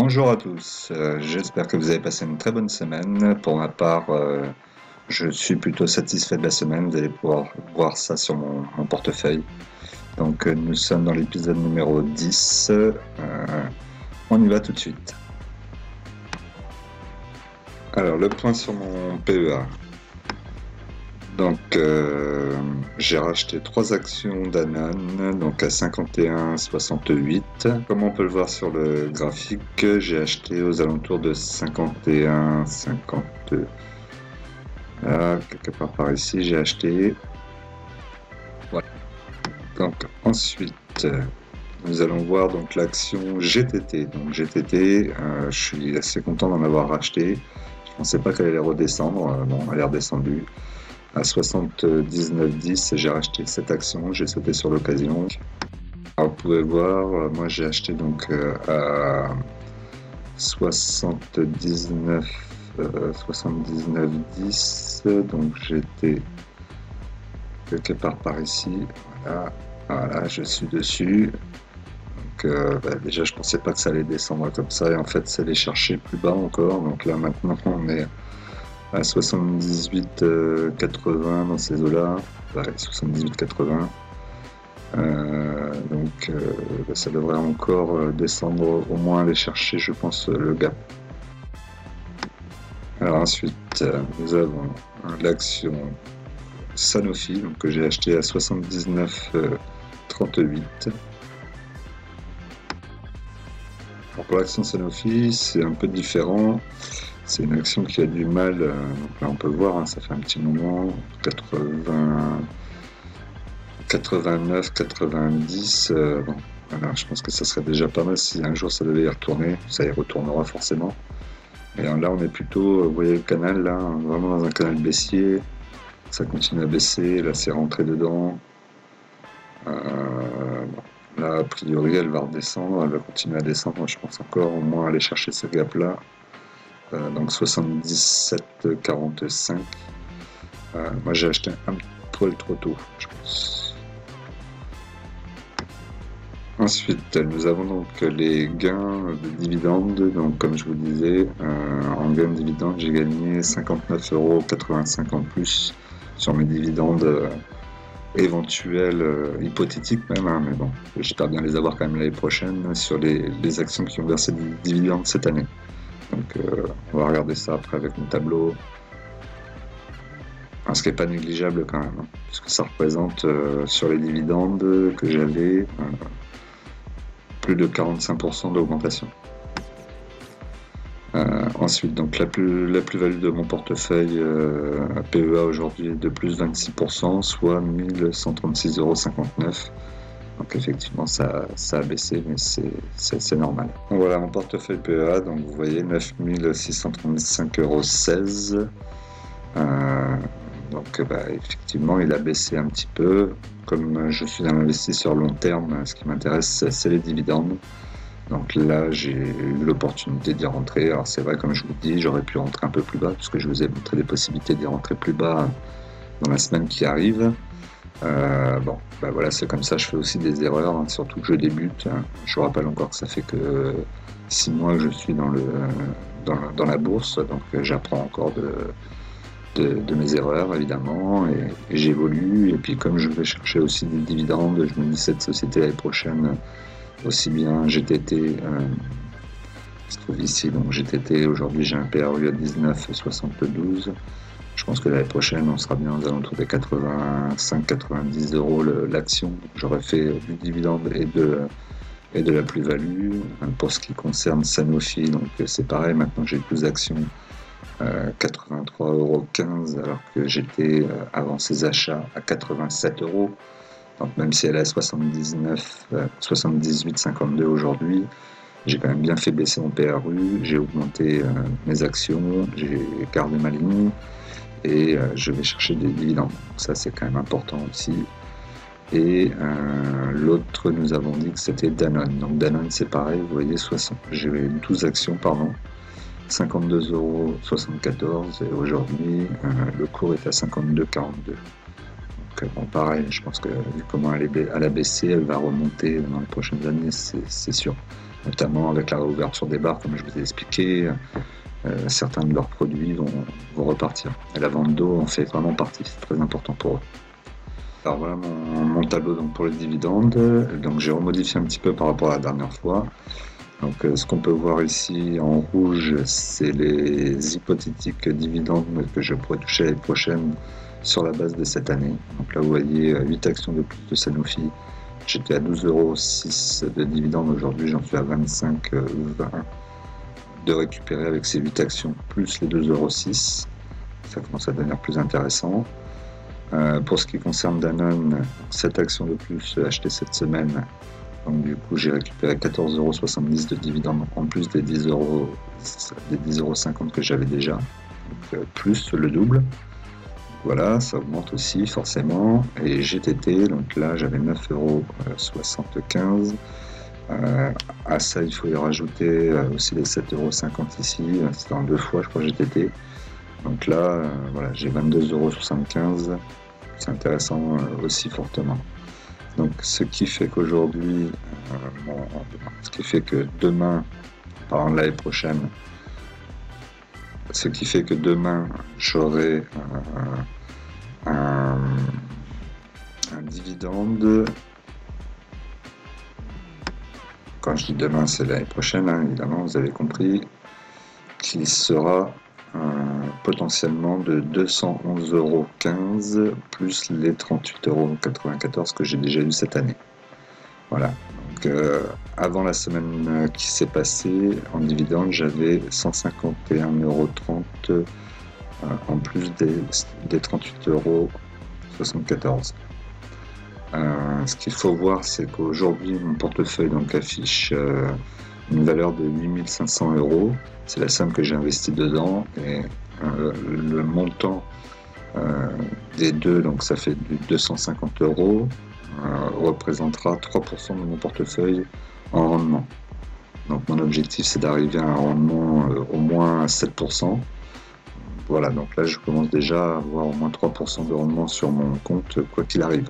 Bonjour à tous, j'espère que vous avez passé une très bonne semaine. Pour ma part, je suis plutôt satisfait de la semaine. Vous allez pouvoir voir ça sur mon portefeuille. Donc nous sommes dans l'épisode numéro 10. On y va tout de suite. Alors le point sur mon PEA. Donc j'ai racheté 3 actions Danone, donc à 51,68. Comme on peut le voir sur le graphique, j'ai acheté aux alentours de 51,50. Là, quelque part par ici, j'ai acheté. Voilà. Donc ensuite, nous allons voir donc l'action GTT. Donc GTT, je suis assez content d'en avoir racheté. Je pensais pas qu'elle allait redescendre. Bon, elle est redescendue. À 79,10, j'ai racheté cette action, j'ai sauté sur l'occasion. Alors, vous pouvez voir, moi j'ai acheté donc à 79,10, donc j'étais quelque part par ici. Voilà, je suis dessus. Donc déjà je pensais pas que ça allait descendre comme ça, et en fait ça allait chercher plus bas encore. Donc là maintenant on est à 78,80 dans ces eaux-là, 78,80. Donc ça devrait encore descendre, au moins aller chercher, je pense, le gap. Alors ensuite, nous avons l'action Sanofi, donc, que j'ai acheté à 79,38. Pour l'action Sanofi, c'est un peu différent. C'est une action qui a du mal, donc là on peut le voir, hein, ça fait un petit moment, 89, 90, bon, voilà, je pense que ça serait déjà pas mal si un jour ça devait y retourner, ça y retournera forcément. Et là on est plutôt, vous voyez le canal là, vraiment dans un canal baissier, ça continue à baisser, là c'est rentré dedans. Bon, là a priori elle va redescendre, elle va continuer à descendre, je pense encore au moins aller chercher ce gap là. Donc 77,45. Moi j'ai acheté un poil trop tôt, je pense. Ensuite, nous avons donc les gains de dividendes. Donc comme je vous disais, en gain de dividendes, j'ai gagné 59,85 € en plus sur mes dividendes éventuels, hypothétiques même, hein, mais bon, j'espère bien les avoir quand même l'année prochaine sur les actions qui ont versé des dividendes cette année. Donc on va regarder ça après avec mon tableau. Ce qui n'est pas négligeable quand même, hein, puisque ça représente sur les dividendes que j'avais plus de 45% d'augmentation. Ensuite, donc la plus-value de mon portefeuille PEA aujourd'hui est de plus 26%, soit 1136,59 €. Donc effectivement ça a baissé, mais c'est normal. Donc voilà mon portefeuille PEA, donc vous voyez 9635,16 €. Donc effectivement il a baissé un petit peu. Comme je suis un investisseur long terme, ce qui m'intéresse c'est les dividendes. Donc là j'ai eu l'opportunité d'y rentrer. Alors c'est vrai, comme je vous dis, j'aurais pu rentrer un peu plus bas, puisque je vous ai montré des possibilités d'y rentrer plus bas dans la semaine qui arrive. Bon, voilà, c'est comme ça, je fais aussi des erreurs, hein, surtout que je débute. Je vous rappelle encore que ça fait que 6 mois que je suis dans la bourse, donc j'apprends encore de mes erreurs évidemment, et j'évolue. Et puis comme je vais chercher aussi des dividendes, je me dis cette société l'année prochaine, aussi bien GTT, qui se trouve ici, donc GTT, aujourd'hui j'ai un PRU à 19,72. Je pense que l'année prochaine, on sera bien aux alentours des 85-90 € l'action. J'aurais fait du dividende et de la plus-value. Pour ce qui concerne Sanofi, donc c'est pareil, maintenant j'ai 12 actions, 83,15 €, alors que j'étais avant ces achats à 87 €. Donc même si elle est à 78,52 aujourd'hui, j'ai quand même bien fait baisser mon PRU, j'ai augmenté mes actions, j'ai gardé ma ligne. Et je vais chercher des dividendes. Donc ça c'est quand même important aussi. Et l'autre, nous avons dit que c'était Danone. Donc Danone c'est pareil, vous voyez, j'ai 12 actions, pardon, 52,74 € et aujourd'hui le cours est à 52,42. Donc bon, pareil, je pense que vu comment elle a baissé, elle va remonter dans les prochaines années, c'est sûr. notamment avec la réouverture des bars, comme je vous ai expliqué. Certains de leurs produits vont repartir. Et la vente d'eau en fait vraiment partie, c'est très important pour eux. Alors voilà mon tableau donc, pour les dividendes. Donc j'ai remodifié un petit peu par rapport à la dernière fois. Donc ce qu'on peut voir ici en rouge, c'est les hypothétiques dividendes que je pourrais toucher l'année prochaine sur la base de cette année. Donc là vous voyez 8 actions de plus de Sanofi. J'étais à 12,06 € de dividendes, aujourd'hui j'en suis à 25,20 € de récupérer avec ces 8 actions plus les 2,06 €. Ça commence à devenir plus intéressant. Pour ce qui concerne Danone, 7 actions de plus achetées cette semaine. Donc du coup j'ai récupéré 14,70 € de dividendes en plus des 10,50 € que j'avais déjà. Donc, plus le double. Voilà, ça augmente aussi forcément. Et GTT, donc là j'avais 9,75 €. À ça il faut y rajouter aussi les 7,50 € ici, c'était en 2 fois je crois GTT. Donc là voilà, j'ai 22,75 €, c'est intéressant aussi fortement. Donc ce qui fait qu'aujourd'hui, ce qui fait que demain, par l'année prochaine, ce qui fait que demain j'aurai un dividende. Quand je dis demain, c'est l'année prochaine, hein, évidemment, vous avez compris, qui sera potentiellement de 211,15 € plus les 38,94 € que j'ai déjà eu cette année. Voilà. Donc, avant la semaine qui s'est passée, en dividende, j'avais 151,30 € en plus des 38,74 €. Ce qu'il faut voir, c'est qu'aujourd'hui, mon portefeuille donc, affiche une valeur de 8 500 €. C'est la somme que j'ai investie dedans. Et le montant des deux, donc ça fait du 250 €, représentera 3% de mon portefeuille en rendement. Donc mon objectif, c'est d'arriver à un rendement au moins à 7%. Voilà, donc là, je commence déjà à avoir au moins 3% de rendement sur mon compte, quoi qu'il arrive.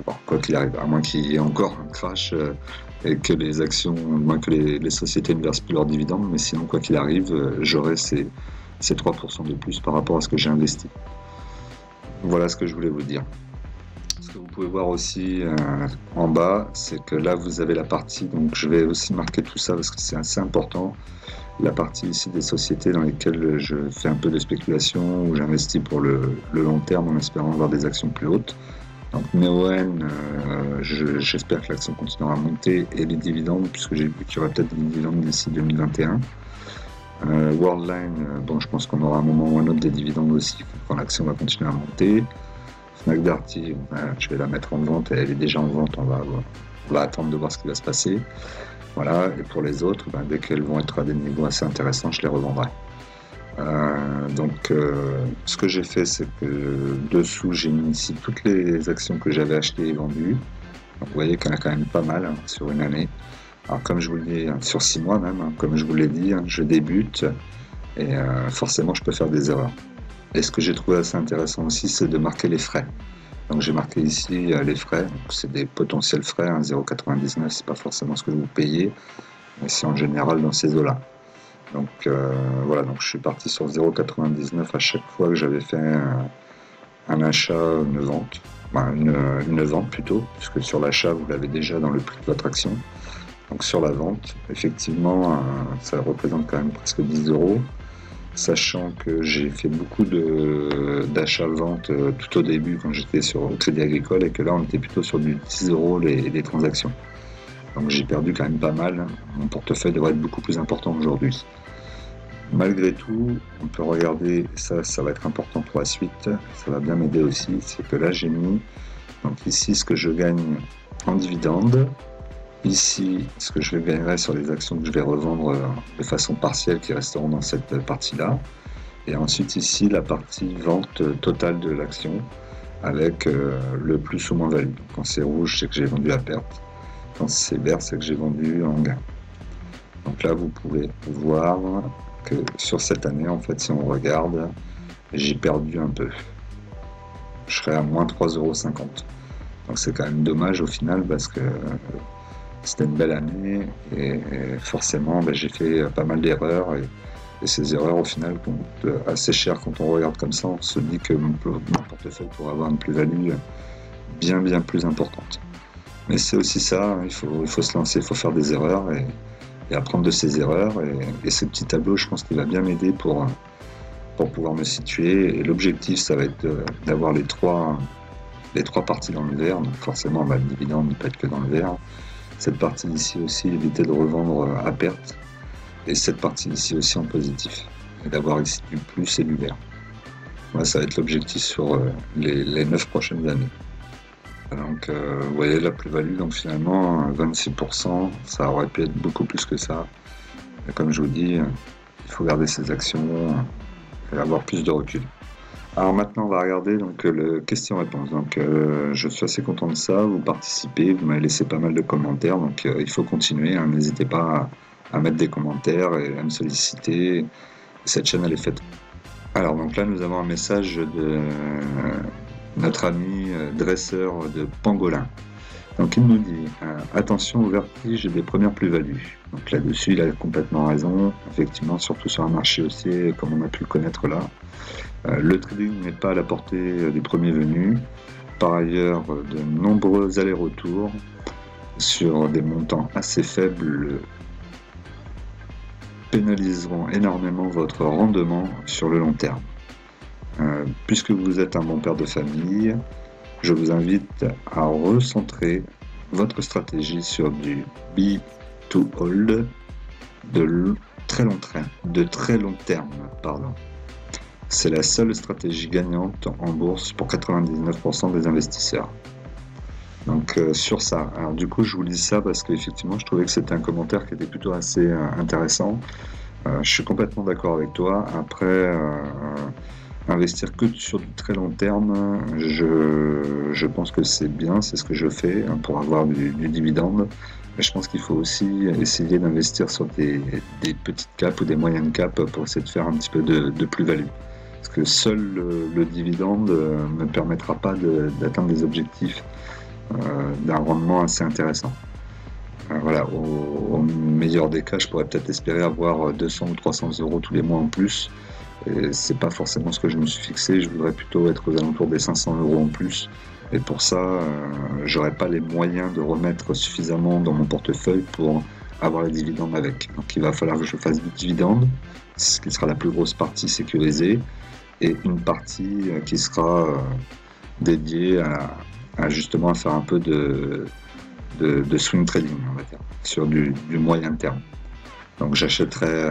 Bon, quoi qu'il arrive, à moins qu'il y ait encore un crash et que les actions, à moins que les sociétés ne versent plus leurs dividendes, mais sinon, quoi qu'il arrive, j'aurai ces 3% de plus par rapport à ce que j'ai investi. Voilà ce que je voulais vous dire. Ce que vous pouvez voir aussi en bas, c'est que là, vous avez la partie, donc je vais aussi marquer tout ça parce que c'est assez important, la partie ici des sociétés dans lesquelles je fais un peu de spéculation, où j'investis pour le long terme en espérant avoir des actions plus hautes. Donc Neoen, j'espère que l'action continuera à monter, et les dividendes, puisque j'ai vu qu'il y aura peut-être des dividendes d'ici 2021. Worldline, bon, je pense qu'on aura un moment ou un autre des dividendes aussi, quand l'action va continuer à monter. Fnac Darty, je vais la mettre en vente, elle est déjà en vente, on va attendre de voir ce qui va se passer. Voilà, et pour les autres, dès qu'elles vont être à des niveaux assez intéressants, je les revendrai. Donc ce que j'ai fait, c'est que dessous j'ai mis ici toutes les actions que j'avais achetées et vendues. Donc vous voyez qu'il y en a quand même pas mal sur une année. Alors comme je vous le dis, sur 6 mois même, comme je vous l'ai dit, je débute et forcément je peux faire des erreurs. Et ce que j'ai trouvé assez intéressant aussi, c'est de marquer les frais. Donc j'ai marqué ici les frais, c'est des potentiels frais, 0,99, c'est pas forcément ce que vous payez, mais c'est en général dans ces eaux-là. Donc voilà, donc je suis parti sur 0,99 à chaque fois que j'avais fait un achat, une vente, une vente plutôt, puisque sur l'achat vous l'avez déjà dans le prix de votre action. Donc sur la vente, effectivement, ça représente quand même presque 10 €, sachant que j'ai fait beaucoup d'achats-ventes tout au début quand j'étais au Crédit Agricole, et que là on était plutôt sur du 10 € les transactions. Donc j'ai perdu quand même pas mal. Mon portefeuille devrait être beaucoup plus important aujourd'hui. Malgré tout, on peut regarder, ça va être important pour la suite, ça va bien m'aider aussi, c'est que là j'ai mis donc ici ce que je gagne en dividende, ici ce que je gagnerai sur les actions que je vais revendre de façon partielle qui resteront dans cette partie-là, et ensuite ici la partie vente totale de l'action avec le plus ou moins value. Quand c'est rouge, c'est que j'ai vendu à perte. Quand c'est vert, c'est que j'ai vendu en gain. Donc là, vous pouvez voir que sur cette année, en fait, si on regarde, j'ai perdu un peu. Je serai à moins 3,50 €. Donc c'est quand même dommage au final, parce que c'était une belle année et forcément j'ai fait pas mal d'erreurs et ces erreurs au final coûtent assez cher quand on regarde comme ça. On se dit que mon portefeuille pourrait avoir une plus-value bien plus importante. Mais c'est aussi ça, hein, il faut se lancer, il faut faire des erreurs et apprendre de ses erreurs. Et ce petit tableau, je pense qu'il va bien m'aider pour pouvoir me situer. Et l'objectif, ça va être d'avoir les trois parties dans le vert. Donc forcément, le dividende ne peut être que dans le vert. Cette partie ici aussi, éviter de revendre à perte. Et cette partie ici aussi en positif. Et d'avoir ici du plus et du vert. Voilà, ça va être l'objectif sur les 9 prochaines années. Donc vous voyez la plus-value, donc finalement 26%, ça aurait pu être beaucoup plus que ça. Et comme je vous dis, il faut garder ses actions et avoir plus de recul. Alors maintenant on va regarder donc le question-réponse. Donc je suis assez content de ça, vous participez, vous m'avez laissé pas mal de commentaires, donc il faut continuer, hein. N'hésitez pas à mettre des commentaires et à me solliciter. Cette chaîne elle est faite. Alors donc là nous avons un message de notre ami dresseur de pangolin. Donc il nous dit attention au vertige des premières plus-values. Donc là-dessus il a complètement raison, effectivement, surtout sur un marché haussier comme on a pu le connaître là. Le trading n'est pas à la portée des premiers venus. Par ailleurs, de nombreux allers-retours sur des montants assez faibles pénaliseront énormément votre rendement sur le long terme. Puisque vous êtes un bon père de famille, je vous invite à recentrer votre stratégie sur du buy to hold de très long terme. C'est la seule stratégie gagnante en bourse pour 99% des investisseurs. Donc sur ça, alors du coup je vous lis ça parce qu'effectivement je trouvais que c'était un commentaire qui était plutôt assez intéressant. Je suis complètement d'accord avec toi. Après investir que sur du très long terme, je pense que c'est bien, c'est ce que je fais pour avoir du dividende. Mais je pense qu'il faut aussi essayer d'investir sur des petites capes ou des moyennes capes pour essayer de faire un petit peu de plus-value. Parce que seul le dividende ne permettra pas d'atteindre des objectifs d'un rendement assez intéressant. Voilà, au meilleur des cas, je pourrais peut-être espérer avoir 200 ou 300 euros tous les mois en plus. Et c'est pas forcément ce que je me suis fixé, je voudrais plutôt être aux alentours des 500 euros en plus. Et pour ça, j'aurais pas les moyens de remettre suffisamment dans mon portefeuille pour avoir les dividendes avec. Donc il va falloir que je fasse du dividende, ce qui sera la plus grosse partie sécurisée, et une partie qui sera dédiée à justement à faire un peu de swing trading, on va dire, sur du moyen terme. Donc j'achèterai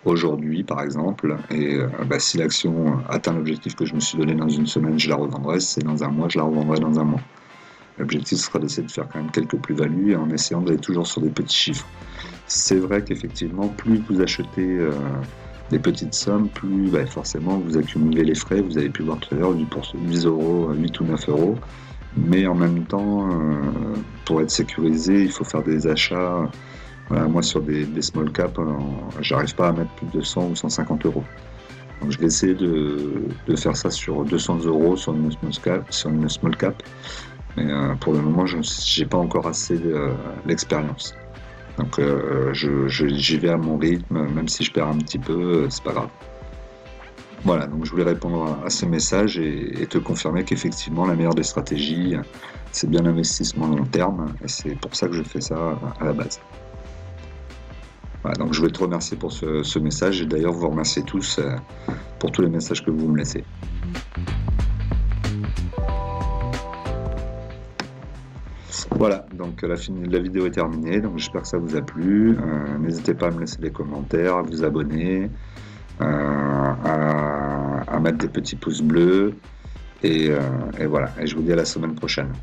aujourd'hui par exemple, et si l'action atteint l'objectif que je me suis donné dans une semaine, je la revendrai. Si c'est dans un mois, je la revendrai dans un mois. L'objectif sera d'essayer de faire quand même quelques plus-values en essayant d'aller toujours sur des petits chiffres. C'est vrai qu'effectivement, plus vous achetez des petites sommes, plus forcément vous accumulez les frais. Vous avez pu voir tout à l'heure, 10 euros, 8 ou 9 euros. Mais en même temps, pour être sécurisé, il faut faire des achats. Voilà, moi sur des small cap, j'arrive pas à mettre plus de 100 ou 150 euros. Donc je vais essayer de faire ça sur 200 euros sur une small cap. Mais pour le moment, je n'ai pas encore assez l'expérience. Donc j'y vais à mon rythme, même si je perds un petit peu, c'est pas grave. Voilà, donc je voulais répondre à ce message et te confirmer qu'effectivement la meilleure des stratégies, c'est bien l'investissement long terme, et c'est pour ça que je fais ça à la base. Voilà, donc je voulais te remercier pour ce message, et d'ailleurs vous remercier tous pour tous les messages que vous me laissez. Voilà, donc la vidéo est terminée, donc j'espère que ça vous a plu. N'hésitez pas à me laisser des commentaires, à vous abonner, à mettre des petits pouces bleus, et voilà, et je vous dis à la semaine prochaine.